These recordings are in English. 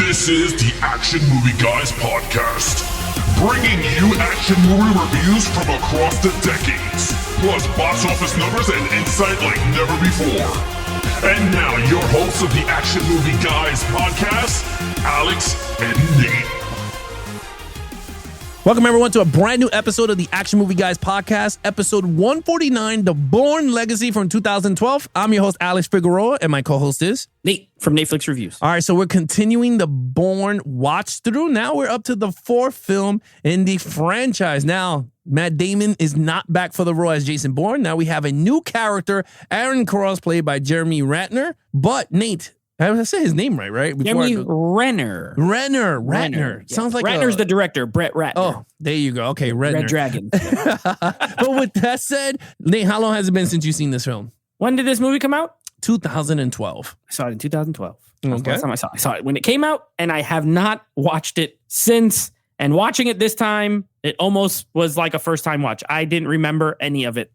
This is the Action Movie Guys podcast, bringing you action movie reviews from across the decades, plus box office numbers and insight like never before. And now, your hosts of the Action Movie Guys podcast, Alex and Nate. Welcome, everyone, to a brand new episode of the Action Movie Guys podcast, episode 149, The Bourne Legacy from 2012. I'm your host, Alex Figueroa, and my co-host is Nate from Netflix Reviews. All right, so we're continuing the Bourne watch through. Now we're up to the fourth film in the franchise. Now, Matt Damon is not back for the role as Jason Bourne. Now we have a new character, Aaron Cross, played by Jeremy Renner. But Nate, I say his name right? Jeremy Renner. Renner. Sounds like Renner's the director, Brett Ratner. Oh, there you go. Okay, Renner. Red Dragon. But with that said, Nate, how long has it been since you've seen this film? When did this movie come out? 2012. I saw it in 2012. Okay. That's the last time I saw it when it came out, and I have not watched it since. And watching it this time, it almost was like a first-time watch. I didn't remember any of it.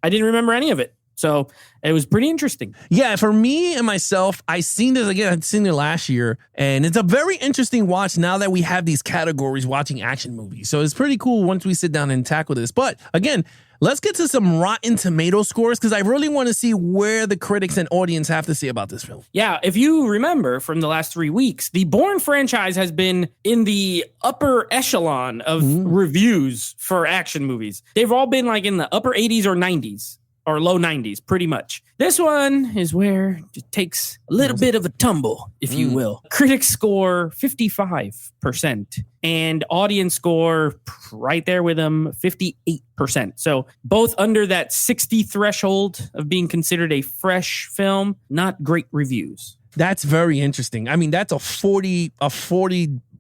So it was pretty interesting. Yeah, for me and myself, I seen this again. I'd seen it last year, and it's a very interesting watch now that we have these categories watching action movies. So it's pretty cool once we sit down and tackle this. But again, let's get to some Rotten Tomato scores because I really want to see where the critics and audience have to say about this film. Yeah, if you remember from the last 3 weeks, the Bourne franchise has been in the upper echelon of reviews for action movies. They've all been like in the upper 80s or 90s. Or low 90s, pretty much. This one is where it takes a little bit of a tumble, if you will. Critics score 55%, and audience score right there with them, 58%. So both under that 60 threshold of being considered a fresh film, not great reviews. That's very interesting. I mean, that's a 40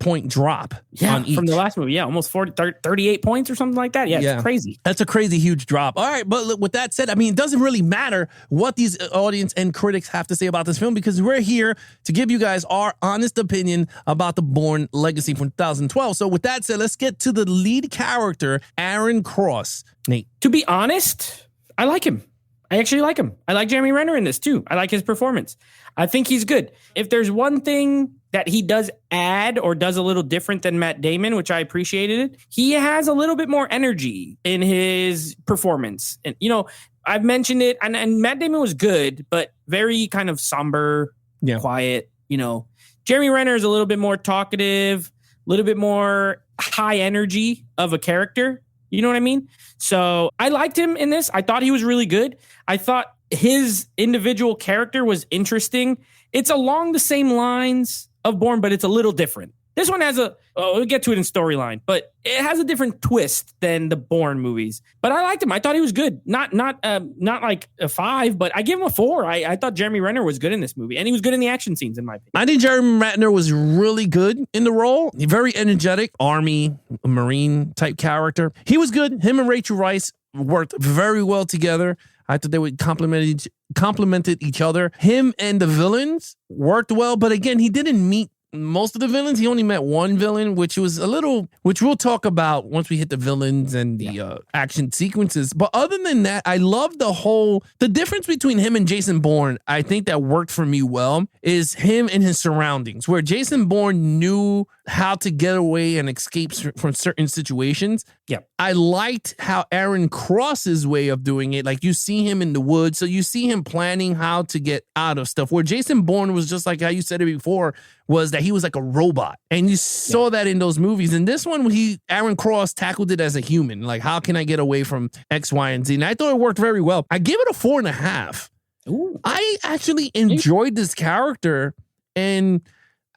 point drop on each. From the last movie. Yeah, almost 38 points or something like that. Yeah, it's crazy. That's a crazy huge drop. All right, but with that said, I mean, it doesn't really matter what these audience and critics have to say about this film because we're here to give you guys our honest opinion about the Bourne Legacy from 2012. So with that said, let's get to the lead character, Aaron Cross. Nate. To be honest, I like him. I actually like him. I like Jeremy Renner in this too. I like his performance. I think he's good. If there's one thing that he does add or does a little different than Matt Damon, which I appreciated, he has a little bit more energy in his performance. And, you know, I've mentioned it, and Matt Damon was good, but very kind of somber, quiet, you know. Jeremy Renner is a little bit more talkative, a little bit more high energy of a character. You know what I mean? So I liked him in this. I thought he was really good. I thought his individual character was interesting. It's along the same lines of Bourne, but it's a little different. This one has we'll get to it in storyline, but it has a different twist than the Bourne movies. But I liked him. I thought he was good. Not like a 5, but I give him a 4. I thought Jeremy Renner was good in this movie, and he was good in the action scenes, in my opinion. I think Jeremy Renner was really good in the role. Very energetic, Army, Marine type character. He was good. Him and Rachel Weisz worked very well together. I thought they would complemented each other. Him and the villains worked well, but again, he didn't meet most of the villains. He only met one villain, which we'll talk about once we hit the villains and the action sequences. But other than that, I love the difference between him and Jason Bourne. I think that worked for me well is him and his surroundings, where Jason Bourne knew how to get away and escape from certain situations. Yeah. I liked how Aaron Cross's way of doing it. Like you see him in the woods, so you see him planning how to get out of stuff, where Jason Bourne was just like how you said it before, was that he was like a robot. And you saw that in those movies. And this one, Aaron Cross tackled it as a human. Like, how can I get away from X, Y, and Z? And I thought it worked very well. I give it a 4.5. Ooh. I actually enjoyed this character. And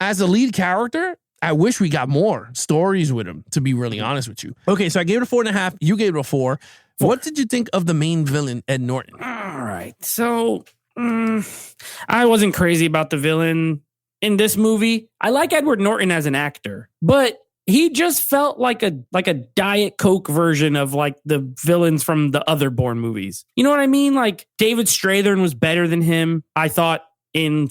as a lead character, I wish we got more stories with him, to be really honest with you. Okay, so I gave it a 4.5. You gave it a 4. What did you think of the main villain, Ed Norton? All right. So I wasn't crazy about the villain in this movie. I like Edward Norton as an actor, but he just felt like a Diet Coke version of like the villains from the other Bourne movies. You know what I mean? Like David Strathairn was better than him, I thought, in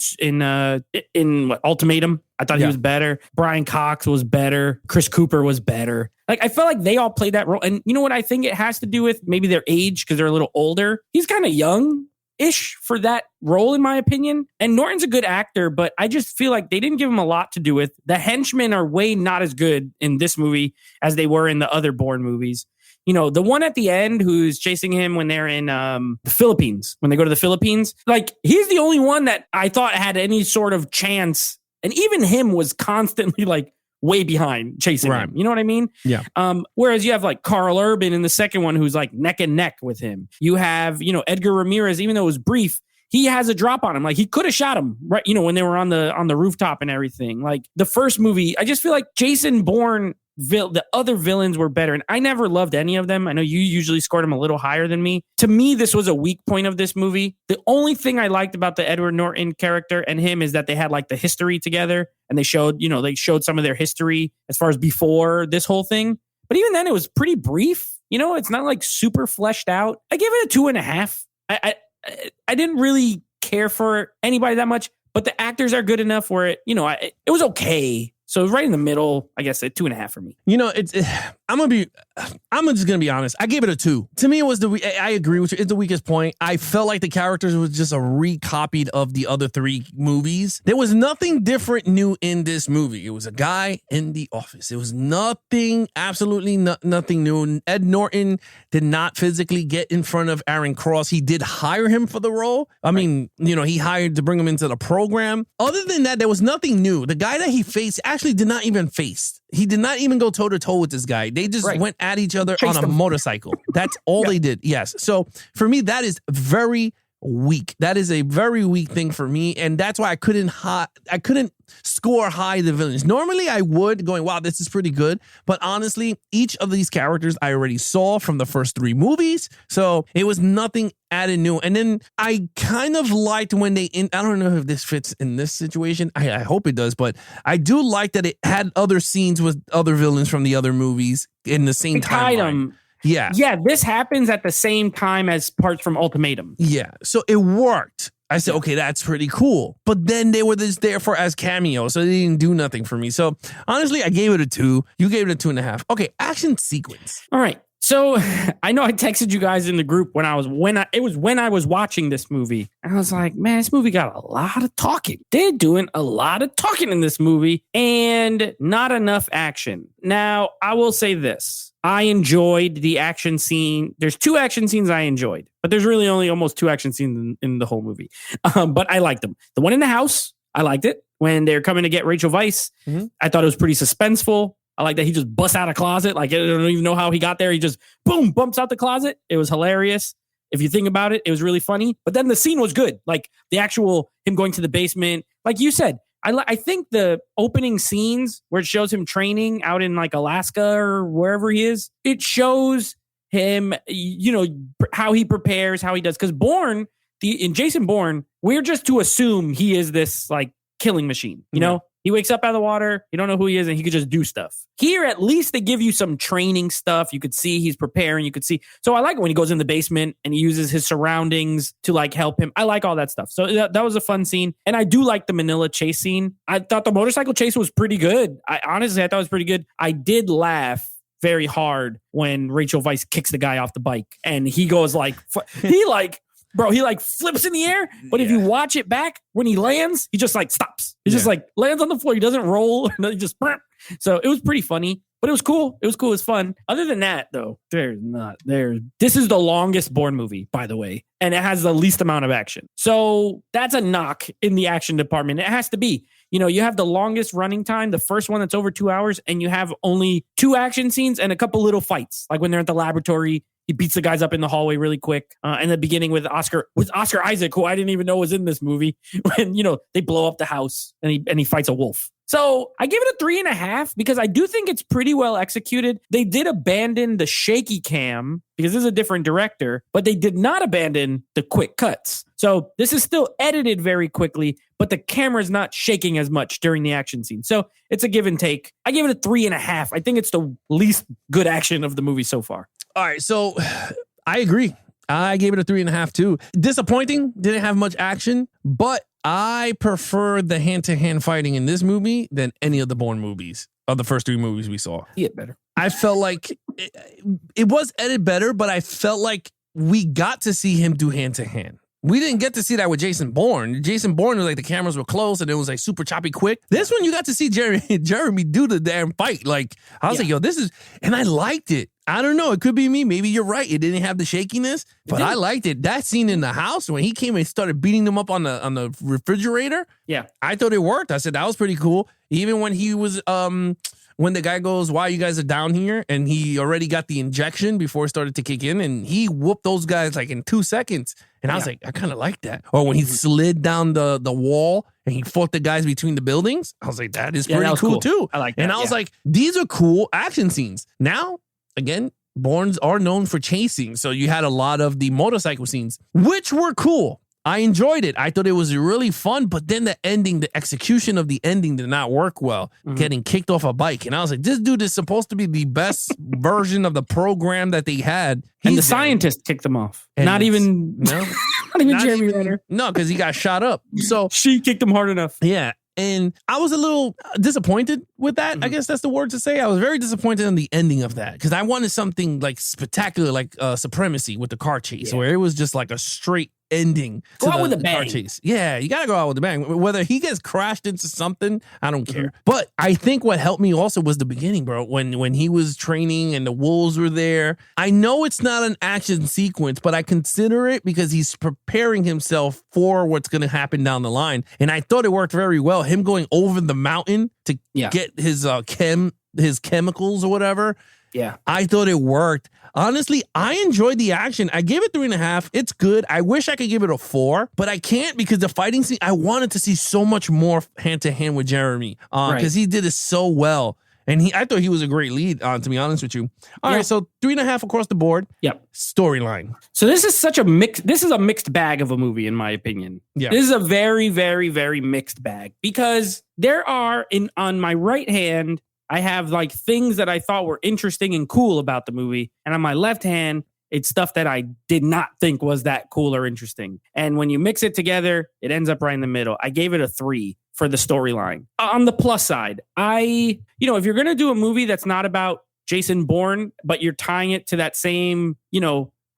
Ultimatum. I thought he was better. Brian Cox was better. Chris Cooper was better. Like, I felt like they all played that role. And you know what I think it has to do with? Maybe their age, because they're a little older. He's kind of young enough-ish for that role, in my opinion. And Norton's a good actor, but I just feel like they didn't give him a lot to do with. The henchmen are way not as good in this movie as they were in the other Bourne movies. You know, the one at the end who's chasing him when they're in the Philippines, when they go to the Philippines, like, he's the only one that I thought had any sort of chance. And even him was constantly like way behind chasing him. You know what I mean? Yeah. Whereas you have like Carl Urban in the second one who's like neck and neck with him. You have, you know, Edgar Ramirez, even though it was brief, he has a drop on him. Like, he could have shot him, right? You know, when they were on the rooftop and everything. Like, the first movie, I just feel like Jason Bourne, the other villains were better. And I never loved any of them. I know you usually scored them a little higher than me. To me, this was a weak point of this movie. The only thing I liked about the Edward Norton character and him is that they had like the history together, and they showed some of their history as far as before this whole thing. But even then, it was pretty brief. You know, it's not like super fleshed out. I give it a 2.5. I didn't really care for anybody that much, but the actors are good enough where it was okay. So right in the middle, I guess, a 2.5 for me. You know, I'm just gonna be honest. I gave it a 2. To me, it was I agree with you. It's the weakest point. I felt like the characters was just a recopied of the other 3 movies. There was nothing different new in this movie. It was a guy in the office. It was nothing, absolutely nothing new. Ed Norton did not physically get in front of Aaron Cross. He did hire him for the role. I mean, you know, he hired to bring him into the program. Other than that, there was nothing new. The guy that he faced actually did not even face. He did not even go toe to toe with this guy. They just went at each other on a motorcycle. That's all they did. Yes. So for me, that is very weak. That is a very weak thing for me, and that's why I couldn't score high the villains. Normally I would, going, wow, this is pretty good, but honestly, each of these characters I already saw from the first 3 movies, so it was nothing added new. And then I kind of liked when I don't know if this fits in this situation. I hope it does, but I do like that it had other scenes with other villains from the other movies in the same timeline. Yeah. Yeah, this happens at the same time as parts from Ultimatum. Yeah, so it worked. I said, okay, that's pretty cool. But then they were just there as cameos, so they didn't do nothing for me. So honestly, I gave it a 2. You gave it a 2.5. Okay, action sequence. All right. So I know I texted you guys in the group when I was watching this movie. And I was like, man, this movie got a lot of talking. They're doing a lot of talking in this movie and not enough action. Now, I will say this. I enjoyed the action scene. There's 2 action scenes I enjoyed, but there's really only almost 2 action scenes in the whole movie. But I liked them. The one in the house, I liked it. When they're coming to get Rachel Weisz, I thought it was pretty suspenseful. I like that he just busts out a closet. Like, I don't even know how he got there. He just, boom, bumps out the closet. It was hilarious. If you think about it, it was really funny. But then the scene was good. Like, the actual him going to the basement. Like you said, I think the opening scenes where it shows him training out in like Alaska or wherever he is, it shows him, you know, how he prepares, how he does. Because Bourne, in Jason Bourne, we're just to assume he is this like killing machine, you know? He wakes up out of the water. You don't know who he is, and he could just do stuff. Here, at least they give you some training stuff. You could see he's preparing. You could see. So I like it when he goes in the basement and he uses his surroundings to like help him. I like all that stuff. So that was a fun scene. And I do like the Manila chase scene. I thought the motorcycle chase was pretty good. I thought it was pretty good. I did laugh very hard when Rachel Weisz kicks the guy off the bike and he goes like, he like flips in the air, but if you watch it back, when he lands, he just like stops. He just like lands on the floor. He doesn't roll. He just, so it was pretty funny, but it was cool. It was fun. Other than that, though, this is the longest Bourne movie, by the way, and it has the least amount of action. So that's a knock in the action department. It has to be. You know, you have the longest running time, the first one that's over 2 hours, and you have only 2 action scenes and a couple little fights, like when they're at the laboratory. He beats the guys up in the hallway really quick. In the beginning with Oscar Isaac, who I didn't even know was in this movie, when, you know, they blow up the house and he fights a wolf. So I give it a 3.5 because I do think it's pretty well executed. They did abandon the shaky cam because this is a different director, but they did not abandon the quick cuts. So this is still edited very quickly, but the camera's not shaking as much during the action scene. So it's a give and take. I give it a 3.5. I think it's the least good action of the movie so far. All right, so I agree. I gave it a 3.5 too. Disappointing, didn't have much action, but I prefer the hand-to-hand fighting in this movie than any of the Bourne movies, of the first 3 movies we saw. Yeah, better. I felt like it was edited better, but I felt like we got to see him do hand-to-hand. We didn't get to see that with Jason Bourne. Jason Bourne was like the cameras were close and it was like super choppy quick. This one you got to see Jeremy do the damn fight. Like I was like, yo, this is, and I liked it. I don't know. It could be me. Maybe you're right. It didn't have the shakiness, but I liked it. That scene in the house when he came and started beating them up on the refrigerator. Yeah, I thought it worked. I said that was pretty cool. Even when he was when the guy goes, "Why you guys are down here?" and he already got the injection before it started to kick in, and he whooped those guys like in 2 seconds. And I was like, I kind of like that. Or when he slid down the wall and he fought the guys between the buildings, I was like, that is pretty cool too. I like that. And I was like, these are cool action scenes. Now, again, Bournes are known for chasing, so you had a lot of the motorcycle scenes, which were cool. I enjoyed it. I thought it was really fun, but then the ending, the execution of the ending did not work well, getting kicked off a bike. And I was like, this dude is supposed to be the best version of the program that they had. And the scientist kicked them off. Not even Jeremy Renner. No, because he got shot up. So she kicked him hard enough. Yeah. And I was a little disappointed with that. I guess that's the word to say. I was very disappointed in the ending of that because I wanted something like spectacular, like Supremacy with the car chase, where it was just like a straight ending. Go out with a bang. Car chase. Yeah, you got to go out with a bang. Whether he gets crashed into something, I don't care. But I think what helped me also was the beginning, bro. When he was training and the wolves were there. I know it's not an action sequence, but I consider it because he's preparing himself for what's going to happen down the line. And I thought it worked very well. Him going over the mountain to get his chemicals or whatever. Yeah. I thought it worked. Honestly, I enjoyed the action. I gave it 3.5. It's good. I wish I could give it a 4, but I can't because the fighting scene, I wanted to see so much more hand to hand with Jeremy because he did it so well. And I thought he was a great lead, to be honest with you. All right, so 3.5 across the board. Yep. Storyline. So this is such a mixed bag of a movie, in my opinion. Yeah. This is a very, very, very mixed bag because there are on my right hand, I have like things that I thought were interesting and cool about the movie. And on my left hand, it's stuff that I did not think was that cool or interesting. And when you mix it together, it ends up right in the middle. I gave it a 3 for the storyline. On the plus side, if you're going to do a movie that's not about Jason Bourne, but you're tying it to that same,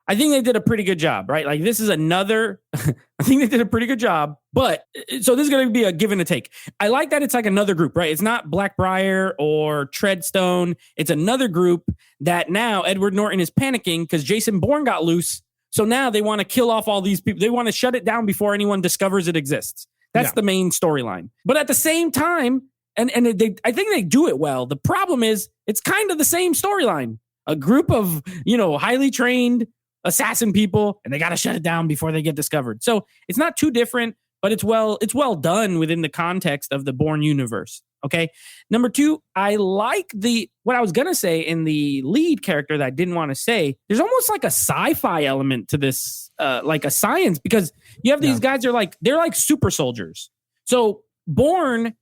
I think they did a pretty good job, right? Like this is another, I think they did a pretty good job, but so this is going to be a give and a take. I like that it's like another group, right? It's not Blackbriar or Treadstone. It's another group that now Edward Norton is panicking because Jason Bourne got loose. So now they want to kill off all these people. They want to shut it down before anyone discovers it exists. That's the main storyline. But at the same time, I think they do it well. The problem is it's kind of the same storyline. A group of, highly trained assassin people, and they got to shut it down before they get discovered. So it's not too different, but it's well done within the context of the Bourne universe. Okay. Number 2, I like what I was going to say in the lead character that I didn't want to say. There's almost like a sci-fi element to this, like a science, because you have these guys, they're like super soldiers. So Bourne,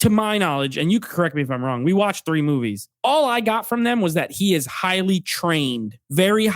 to my knowledge, and you can correct me if I'm wrong, we watched 3 movies. All I got from them was that he is highly trained, very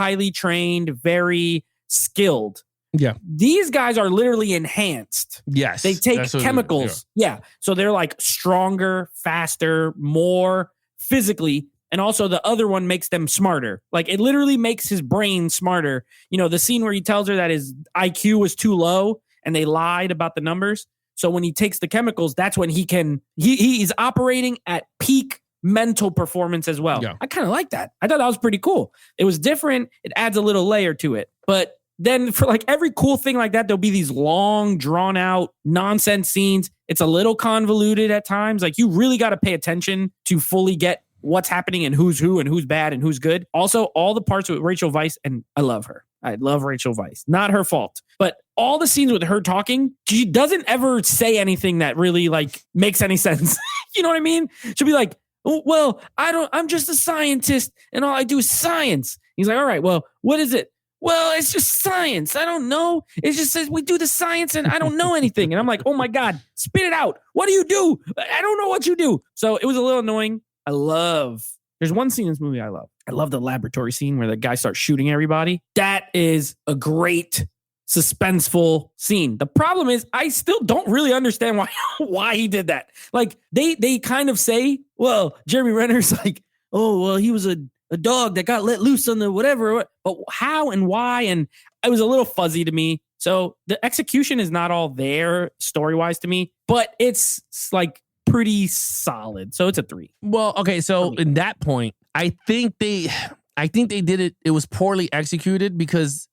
skilled. Yeah. These guys are literally enhanced. Yes. They take chemicals. Yeah. So they're like stronger, faster, more physically. And also the other one makes them smarter. Like it literally makes his brain smarter. The scene where he tells her that his IQ was too low and they lied about the numbers. So when he takes the chemicals, that's when he's operating at peak mental performance as well. Yeah. I kind of like that. I thought that was pretty cool. It was different. It adds a little layer to it. But then for like every cool thing like that, there'll be these long, drawn out nonsense scenes. It's a little convoluted at times. Like you really got to pay attention to fully get what's happening and who's who and who's bad and who's good. Also, all the parts with Rachel Weisz, and I love her. I love Rachel Weisz. Not her fault. But all the scenes with her talking, she doesn't ever say anything that really like makes any sense. You know what I mean? She'll be like, oh, well, I'm just a scientist and all I do is science. He's like, all right, well, what is it? Well, it's just science. I don't know. It just says we do the science and I don't know anything. And I'm like, oh my God, spit it out. What do you do? I don't know what you do. So it was a little annoying. There's one scene in this movie I love. I love the laboratory scene where the guy starts shooting everybody. That is a great suspenseful scene. The problem is I still don't really understand why he did that. Like they kind of say, well, Jeremy Renner's like, oh, well, he was a dog that got let loose on the whatever, but how and why? And it was a little fuzzy to me. So the execution is not all there story-wise to me, but it's like pretty solid. So it's a 3. Well, okay, so in that point, I think they did it. It was poorly executed because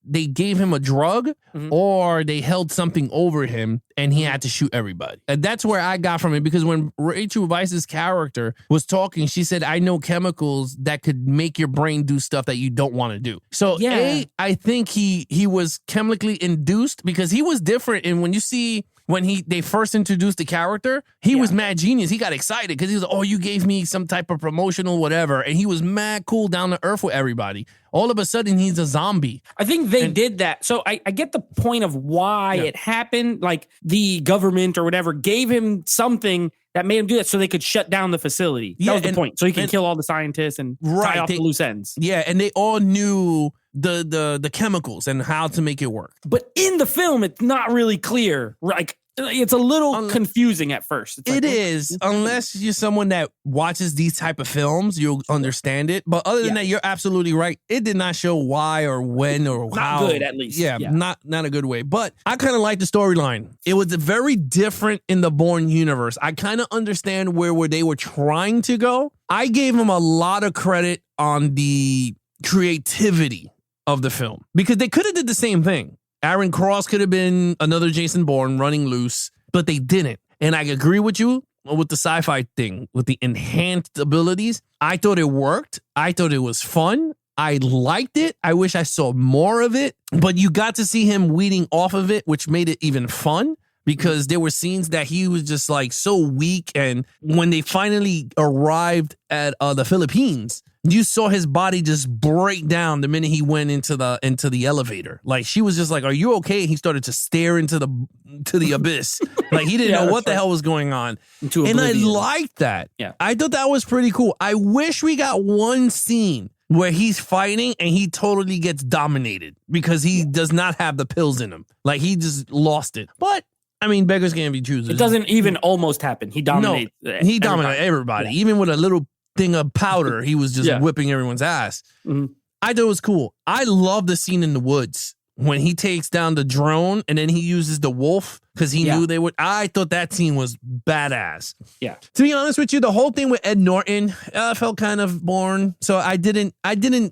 they gave him a drug or they held something over him and he had to shoot everybody. And that's where I got from it, because when Rachel Weisz's character was talking, she said, I know chemicals that could make your brain do stuff that you don't want to do. So I think he was chemically induced, because he was different. And when you see when they first introduced the character, he was mad genius. He got excited because he was like, oh, you gave me some type of promotional whatever. And he was mad cool, down to earth with everybody. All of a sudden, he's a zombie. I think they did that. So I get the point of why it happened. Like the government or whatever gave him something that made him do that so they could shut down the facility. That was the point. So he can kill all the scientists and tie off the loose ends. Yeah, and they all knew the chemicals and how to make it work. But in the film, it's not really clear. Like, it's a little confusing at first. It's it is, unless you're someone that watches these type of films, you'll understand it. But other than that, you're absolutely right. It did not show why or when or how. Not good, at least. Yeah, not a good way. But I kind of like the storyline. It was very different in the Bourne universe. I kind of understand where they were trying to go. I gave them a lot of credit on the creativity of the film, because they could have did the same thing. Aaron Cross could have been another Jason Bourne running loose, but they didn't. And I agree with you with the sci-fi thing, with the enhanced abilities. I thought it worked. I thought it was fun. I liked it. I wish I saw more of it, but you got to see him weeding off of it, which made it even fun, because there were scenes that he was just like so weak. And when they finally arrived at the Philippines, you saw his body just break down the minute he went into the elevator. Like, she was just like, "Are you okay?" He started to stare into the abyss. Like, he didn't know what the hell was going on. And I liked that. Yeah. I thought that was pretty cool. I wish we got one scene where he's fighting and he totally gets dominated because he does not have the pills in him. Like, he just lost it. But I mean, beggars can't be choosers. It doesn't even almost happen. He dominates. No, he dominated everybody. Yeah. Even with a little thing of powder, he was just whipping everyone's ass. Mm-hmm. I thought it was cool. I love the scene in the woods when he takes down the drone and then he uses the wolf because he knew they would. I thought that scene was badass. Yeah. To be honest with you, the whole thing with Ed Norton felt kind of boring. So I factored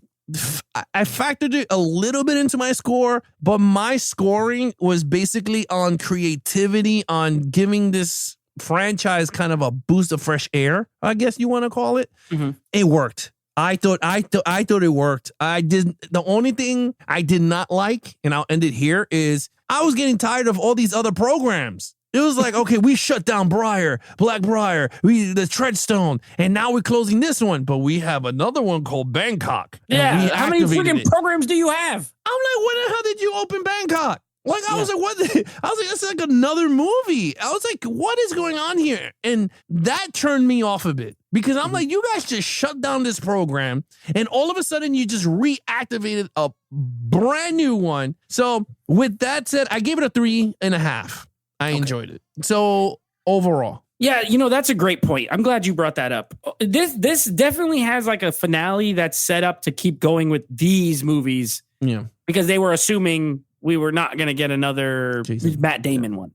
it a little bit into my score, but my scoring was basically on creativity, on giving this franchise kind of a boost of fresh air, I guess you want to call it. Mm-hmm. It worked. I thought it worked. The only thing I did not like, and I'll end it here, is I was getting tired of all these other programs. It was like, okay, we shut down Black Briar, the Treadstone, and now we're closing this one, but we have another one called Bangkok. Yeah, how many freaking programs do you have? I'm like, when the hell did you open Bangkok? Like, I was like, what? I was like, it's like another movie. I was like, what is going on here? And that turned me off a bit, because I'm like, you guys just shut down this program and all of a sudden you just reactivated a brand new one. So with that said, I gave it a 3.5. I enjoyed it. So overall. Yeah, that's a great point. I'm glad you brought that up. This definitely has like a finale that's set up to keep going with these movies. Yeah. Because they were assuming we were not going to get another Matt Damon one,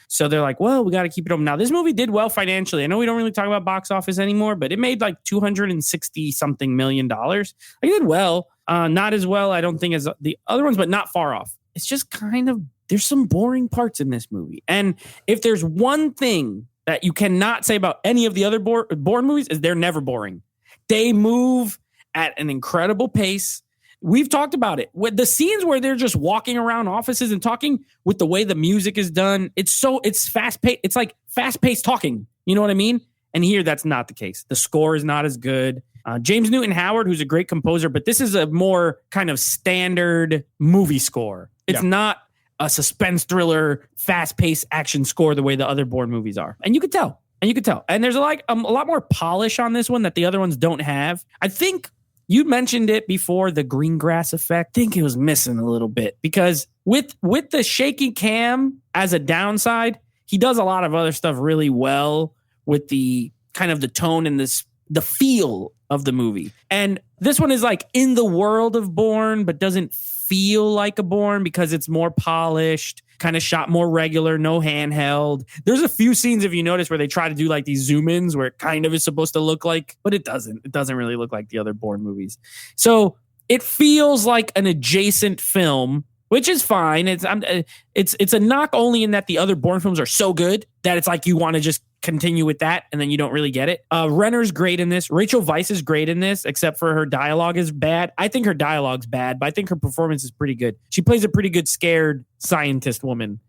So they're like, well, we got to keep it open. Now, this movie did well financially. I know we don't really talk about box office anymore, but it made like $260-something million. Like, it did well. Not as well, I don't think, as the other ones, but not far off. It's just kind of, there's some boring parts in this movie. And if there's one thing that you cannot say about any of the other Bourne movies, is they're never boring. They move at an incredible pace. We've talked about it. With the scenes where they're just walking around offices and talking, with the way the music is done, it's fast paced. It's like fast paced talking. You know what I mean? And here, that's not the case. The score is not as good. James Newton Howard, who's a great composer, but this is a more kind of standard movie score. It's not a suspense thriller, fast paced action score the way the other Bourne movies are. And you could tell. And there's a lot more polish on this one that the other ones don't have. I think you mentioned it before, the green grass effect. I think it was missing a little bit, because with the shaky cam as a downside, he does a lot of other stuff really well with the kind of the tone and the feel of the movie. And this one is like in the world of Bourne, but doesn't feel like a Bourne because it's more polished, kind of shot more regular, no handheld. There's a few scenes, if you notice, where they try to do like these zoom ins where it kind of is supposed to look like, but it doesn't. It doesn't really look like the other Bourne movies. So it feels like an adjacent film, which is fine. It's a knock only in that the other Bourne films are so good that it's like you want to just continue with that and then you don't really get it. Renner's great in this. Rachel Weisz is great in this, except for her dialogue is bad. I think her dialogue's bad, but I think her performance is pretty good. She plays a pretty good scared scientist woman.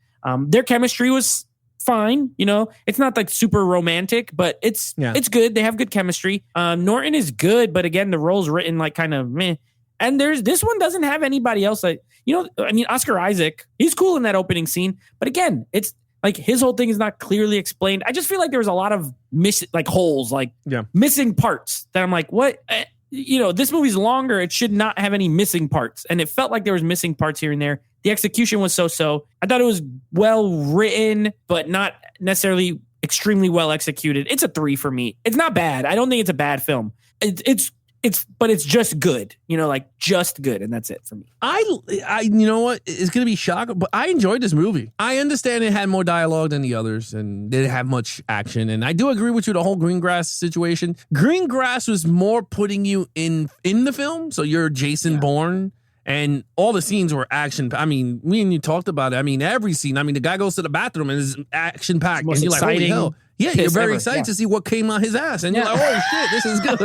Their chemistry was fine. You know, it's not like super romantic, but it's good. They have good chemistry. Norton is good, but again, the role's written like kind of meh. And this one doesn't have anybody else. Like, you know, I mean, Oscar Isaac, he's cool in that opening scene. But again, it's like his whole thing is not clearly explained. I just feel like there was a lot of holes, missing parts that I'm like, what? You know, this movie's longer. It should not have any missing parts. And it felt like there was missing parts here and there. The execution was so-so. I thought it was well written, but not necessarily extremely well executed. It's a 3 for me. It's not bad. I don't think it's a bad film. But it's just good, you know, like just good. And that's it for me. I you know what? It's going to be shocking, but I enjoyed this movie. I understand it had more dialogue than the others and didn't have much action. And I do agree with you, the whole Greengrass situation. Greengrass was more putting you in the film. So you're Jason Bourne. And all the scenes were action. I mean, me and you talked about it. I mean, every scene. I mean, the guy goes to the bathroom and is action packed. And you're like, holy hell. Yeah, you're very excited to see what came out his ass. And you're like, oh, shit, this is good.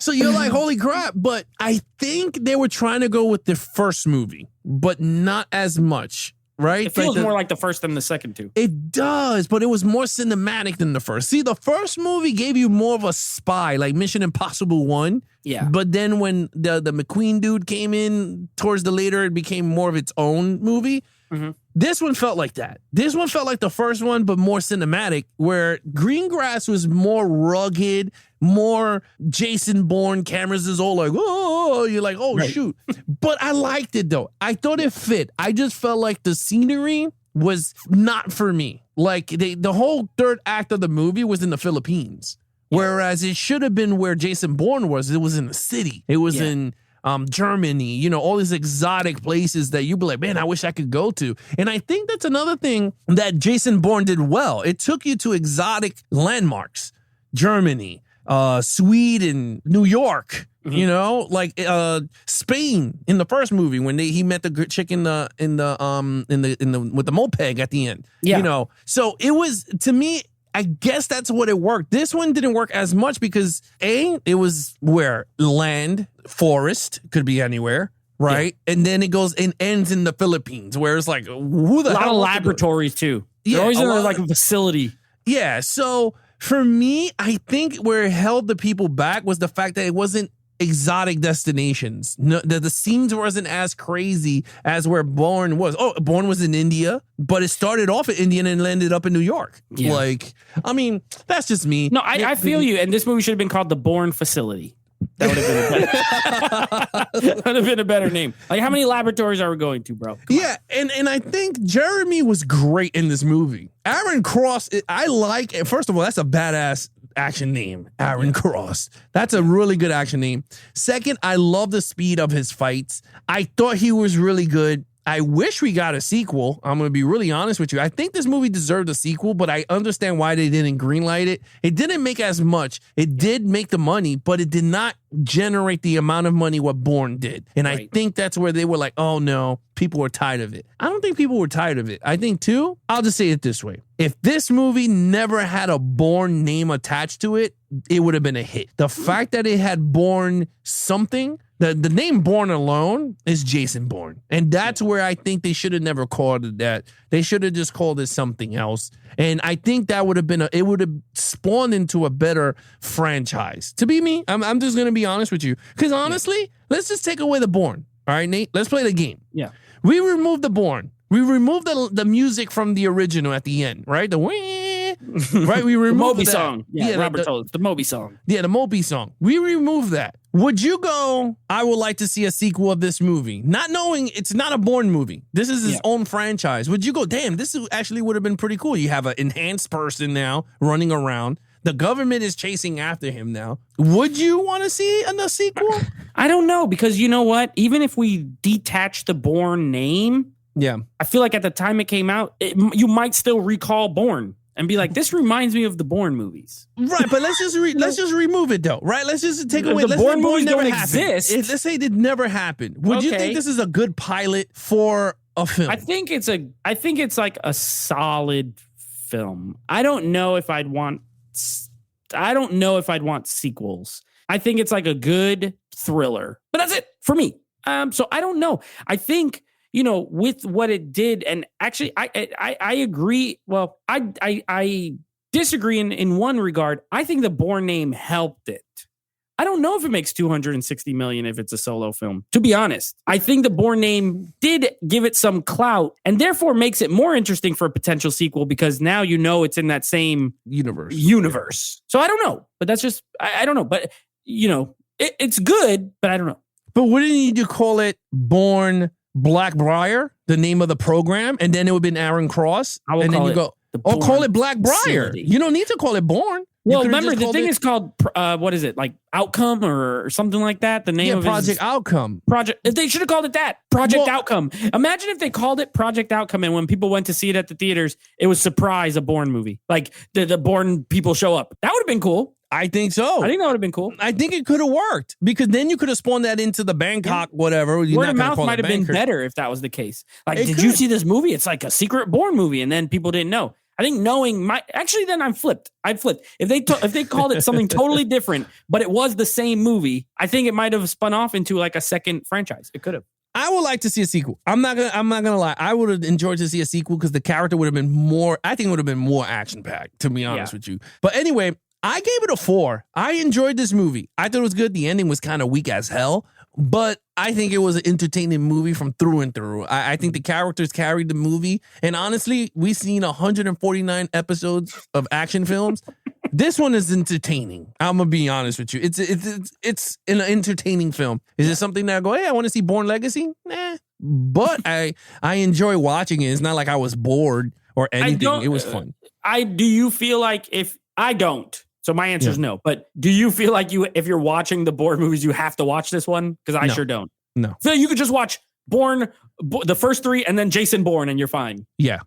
So you're like, holy crap. But I think they were trying to go with the first movie, but not as much. Right? It feels more like the first than the second two. It does, but it was more cinematic than the first. See, the first movie gave you more of a spy, like Mission Impossible 1. Yeah. But then when the McQueen dude came in towards the later, it became more of its own movie. Mm-hmm. This one felt like that. This one felt like the first one, but more cinematic, where Greengrass was more rugged, more Jason Bourne. Cameras is all like, oh, you're like, oh, right. Shoot. But I liked it, though. I thought it fit. I just felt like the scenery was not for me. Like the whole third act of the movie was in the Philippines, whereas it should have been where Jason Bourne was. It was in the city. It was in Germany, you know, all these exotic places that you'd be like, man, I wish I could go to. And I think that's another thing that Jason Bourne did well. It took you to exotic landmarks, Germany, Sweden, New York, you know, like Spain in the first movie when he met the chick with the moped at the end. Yeah. You know, so it was, to me, I guess that's what it worked. This one didn't work as much because it was where land, forest, could be anywhere, right? Yeah. And then it goes and ends in the Philippines, where it's like, who the hell? A lot of laboratories too. They're always in like a facility. Yeah. So for me, I think where it held the people back was the fact that it wasn't exotic destinations. No, the scenes wasn't as crazy as where Bourne was. Oh, Bourne was in India, but it started off in India and landed up in New York. Yeah. Like, I mean, that's just me. No, I feel you. And this movie should have been called The Bourne Facility. That would have been a better name. Like, how many laboratories are we going to, bro? Come on. and I think Jeremy was great in this movie. Aaron Cross, I like. First of all, that's a badass action name, Aaron Cross. That's a really good action name. Second, I love the speed of his fights. I thought he was really good. I wish we got a sequel. I'm going to be really honest with you. I think this movie deserved a sequel, but I understand why they didn't greenlight it. It didn't make as much. It did make the money, but it did not generate the amount of money what Bourne did. And I think that's where they were like, oh no, people were tired of it. I don't think people were tired of it. I think too, I'll just say it this way. If this movie never had a Bourne name attached to it, it would have been a hit. The fact that it had Bourne something, the name Bourne alone is Jason Bourne. And that's where I think they should have never called it that. They should have just called it something else. And I think that would have been it would have spawned into a better franchise. To be me, I'm just going to be honest with you. Because honestly, let's just take away the Bourne. All right, Nate, let's play the game. Yeah. We removed the Bourne. We removed the music from the original at the end, right? The right? We removed the Moby song. Yeah, Robert told us. The Moby song. Yeah, the Moby song. We removed that. Would you go, I would like to see a sequel of this movie, not knowing it's not a Bourne movie. This is his own franchise. Would you go, damn, this actually would have been pretty cool. You have an enhanced person now running around. The government is chasing after him now. Would you want to see a sequel? I don't know, because you know what? Even if we detach the Bourne name, Yeah. I feel like at the time it came out, you might still recall Bourne and be like, this reminds me of the Bourne movies. Right, but let's just remove it though, right? Let's just take away. The Bourne movies don't exist. Let's say it never happened. Would you think this is a good pilot for a film? I think it's like a solid film. I don't know if I'd want sequels. I think it's like a good thriller, but that's it for me. So I don't know. I think, with what it did, and actually I agree. Well, I disagree in one regard. I think the Bourne name helped it. I don't know if it makes $260 million if it's a solo film, to be honest. I think the Bourne name did give it some clout and therefore makes it more interesting for a potential sequel, because now it's in that same universe. Yeah. So I don't know, but that's just, I don't know. But, it's good, but I don't know. But wouldn't you call it Bourne Blackbriar, the name of the program, and then it would have been Aaron Cross? I will and call then you it go, call it Blackbriar. You don't need to call it Bourne. Well, remember, the thing is called, what is it, like Outcome or something like that? The name of Project Outcome. They should have called it that. Project Outcome. Imagine if they called it Project Outcome, and when people went to see it at the theaters, it was surprise, a Bourne movie. Like the Bourne people show up. That would have been cool. I think so. I think that would have been cool. I think it could have worked, because then you could have spawned that into the Bangkok, whatever. Word of mouth might have been better if that was the case. Like, did you see this movie? It's like a secret Bourne movie, and then people didn't know. I think knowing then I'm flipped. I'd flip. If they called it something totally different, but it was the same movie, I think it might have spun off into like a second franchise. It could have. I would like to see a sequel. I'm not gonna lie. I would have enjoyed to see a sequel, because the character would have been more. I think it would have been more action packed, to be honest with you. But anyway, I gave it a 4. I enjoyed this movie. I thought it was good. The ending was kind of weak as hell, but I think it was an entertaining movie from through and through. I think the characters carried the movie. And honestly, we've seen 149 episodes of action films. This one is entertaining. I'm going to be honest with you. It's an entertaining film. Is it something that I go, hey, I want to see Bourne Legacy? Nah. But I enjoy watching it. It's not like I was bored or anything. It was fun. Do you feel like I don't? So my answer is no. But do you feel like if you're watching the Bourne movies, you have to watch this one? Because I sure don't. No. So you could just watch Bourne, the first 3, and then Jason Bourne, and you're fine. Yeah.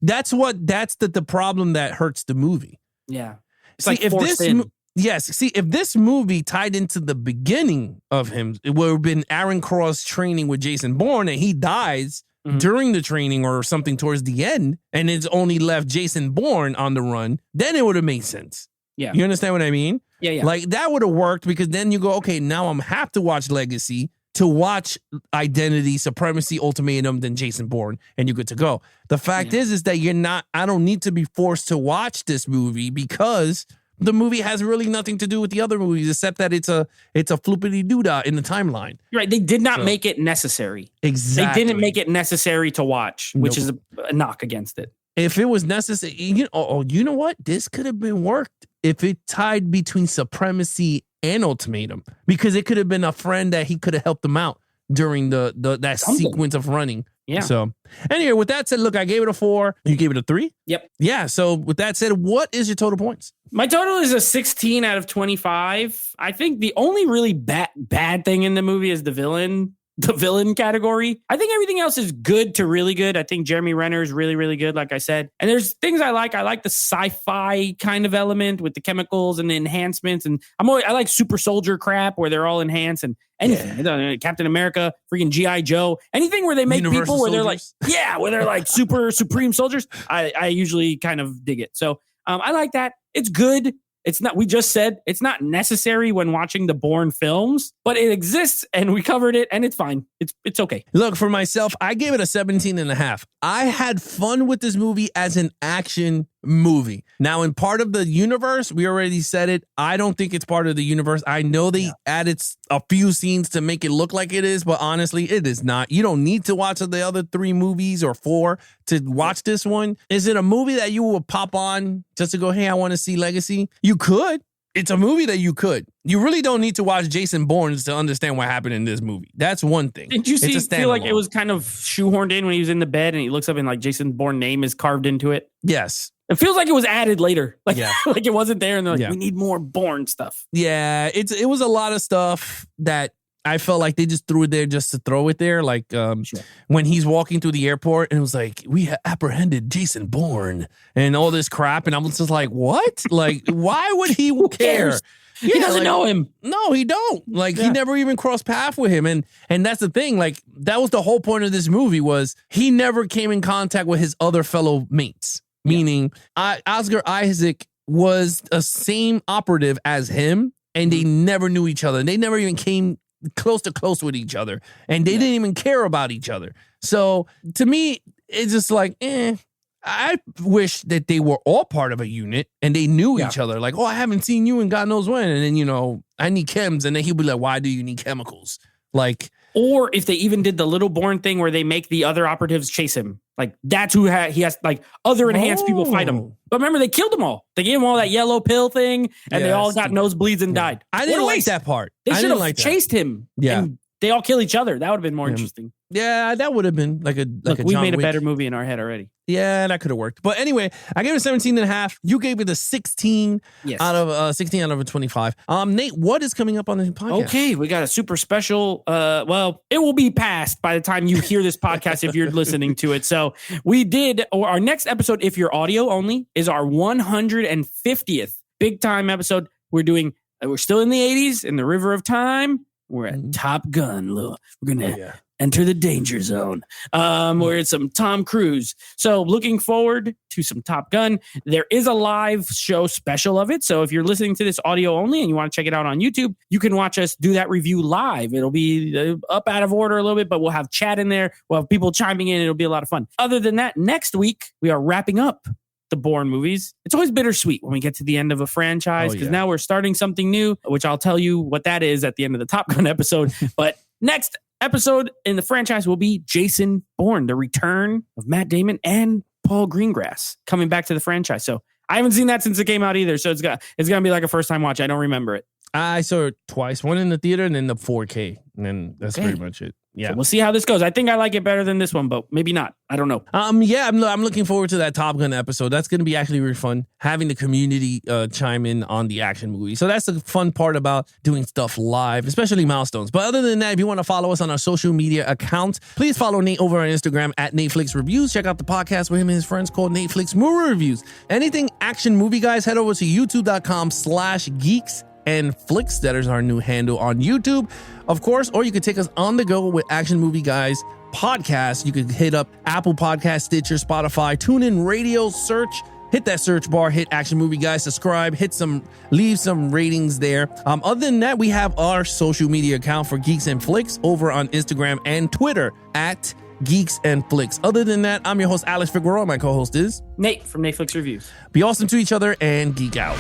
That's the problem that hurts the movie. Yeah. It's like if this movie tied into the beginning of him, it would have been Aaron Cross training with Jason Bourne, and he dies during the training or something towards the end, and it's only left Jason Bourne on the run, then it would have made sense. Yeah. You understand what I mean? Yeah. Like, that would have worked, because then you go, okay, now I'm have to watch Legacy to watch Identity, Supremacy, Ultimatum, then Jason Bourne, and you're good to go. The fact is that I don't need to be forced to watch this movie, because the movie has really nothing to do with the other movies, except that it's a floopity-doodah in the timeline. Right. They did not make it necessary. Exactly. They didn't make it necessary to watch, which is a knock against it. If it was necessary, you know what? This could have been worked if it tied between Supremacy and Ultimatum, because it could have been a friend that he could have helped him out during that sequence of running. Yeah. So anyway, with that said, look, I gave it a 4. You gave it a 3? Yep. Yeah. So with that said, what is your total points? My total is a 16 out of 25. I think the only really bad thing in the movie is the villain category. I think everything else is good to really good. I think Jeremy Renner is really, really good, like I said. And there's things I like. I like the sci-fi kind of element with the chemicals and the enhancements. And I like super soldier crap where they're all enhanced and anything. Yeah. Captain America, freaking G.I. Joe, anything where they make Universal people where soldiers. where they're like super supreme soldiers. I usually kind of dig it. So I like that. It's good. We just said it's not necessary when watching the Bourne films, but it exists and we covered it and it's fine. It's okay. Look, for myself, I gave it a 17.5. I had fun with this movie as an action movie. Now, in part of the universe, we already said it. I don't think it's part of the universe. I know they added a few scenes to make it look like it is, but honestly, it is not. You don't need to watch the other 3 movies or 4 to watch this one. Is it a movie that you will pop on just to go, hey, I want to see Legacy? You could. It's a movie that you could. You really don't need to watch Jason Bourne to understand what happened in this movie. That's one thing. Did you feel like it was kind of shoehorned in when he was in the bed and he looks up and like Jason Bourne name is carved into it? Yes. It feels like it was added later. Like, Yeah. like it wasn't there. And they're like, Yeah. we need more Bourne stuff. Yeah, it was a lot of stuff that I felt like they just threw it there just to throw it there. Like when he's walking through the airport and it was like, we apprehended Jason Bourne and all this crap. And I was just like, what? Like, why would he care? cares? He doesn't know him. No, he don't. Like he never even crossed paths with him. And that's the thing. Like that was the whole point of this movie was he never came in contact with his other fellow mates. Meaning Oscar Isaac was a same operative as him and they never knew each other. They never even came close with each other. And they didn't even care about each other. So to me, it's just like, I wish that they were all part of a unit and they knew each other. Like, oh, I haven't seen you in God knows when. And then, you know, I need chems. And then he'll be like, why do you need chemicals? Like, or if they even did the little Bourne thing where they make the other operatives chase him. Like, that's who he has, like, other enhanced people fight him. But remember, they killed them all. They gave them all that yellow pill thing, and they all got nosebleeds and died. I didn't like that part. They should have chased him. Yeah. And they all kill each other. That would have been more interesting. Yeah, that would have been like a Look, a we John made a Wick. better movie in our head already. Yeah, that could have worked. But anyway, I gave it a 17 and a half. You gave it a 16 out of 16 out of a 25. Nate, what is coming up on the podcast? Okay, we got a super special. Well, it will be past by the time you hear this podcast if you're listening to it. So we did, or our next episode, if you're audio only, is our 150th big time episode. We're still in the 80s in the River of Time. We're at Top Gun. We're gonna enter the danger zone. We're at some Tom Cruise. So looking forward to some Top Gun. There is a live show special of it. So if you're listening to this audio only and you want to check it out on YouTube, you can watch us do that review live. It'll be up out of order a little bit, but we'll have chat in there. We'll have people chiming in. It'll be a lot of fun. Other than that, next week, we are wrapping up the Bourne movies. It's always bittersweet when we get to the end of a franchise because now we're starting something new, which I'll tell you what that is at the end of the Top Gun episode. But next episode in the franchise will be Jason Bourne, the return of Matt Damon and Paul Greengrass coming back to the franchise. So I haven't seen that since it came out either. So it's gonna be like a first time watch. I don't remember it. I saw it twice, one in the theater and then the 4K. And then that's pretty much it. Yeah. So we'll see how this goes. I think I like it better than this one, but maybe not. I don't know. Yeah, I'm looking forward to that Top Gun episode. That's going to be actually really fun, having the community chime in on the action movie. So that's the fun part about doing stuff live, especially milestones. But other than that, if you want to follow us on our social media accounts, please follow Nate over on Instagram at NateFlix Reviews. Check out the podcast with him and his friends called NateFlix Movie Reviews. Anything action movie, guys, head over to youtube.com/geeks and Flicks. That is our new handle on YouTube, of course, or you could take us on the go with Action Movie Guys podcast. You could hit up Apple Podcast, Stitcher, Spotify, TuneIn Radio, search, hit that search bar, hit Action Movie Guys, subscribe, leave some ratings there. Other than that, we have our social media account for Geeks and Flicks over on Instagram and Twitter at Geeks and Flicks. Other than that, I'm your host, Alex Figueroa. My co-host is Nate from NateFlix Reviews. Be awesome to each other and geek out.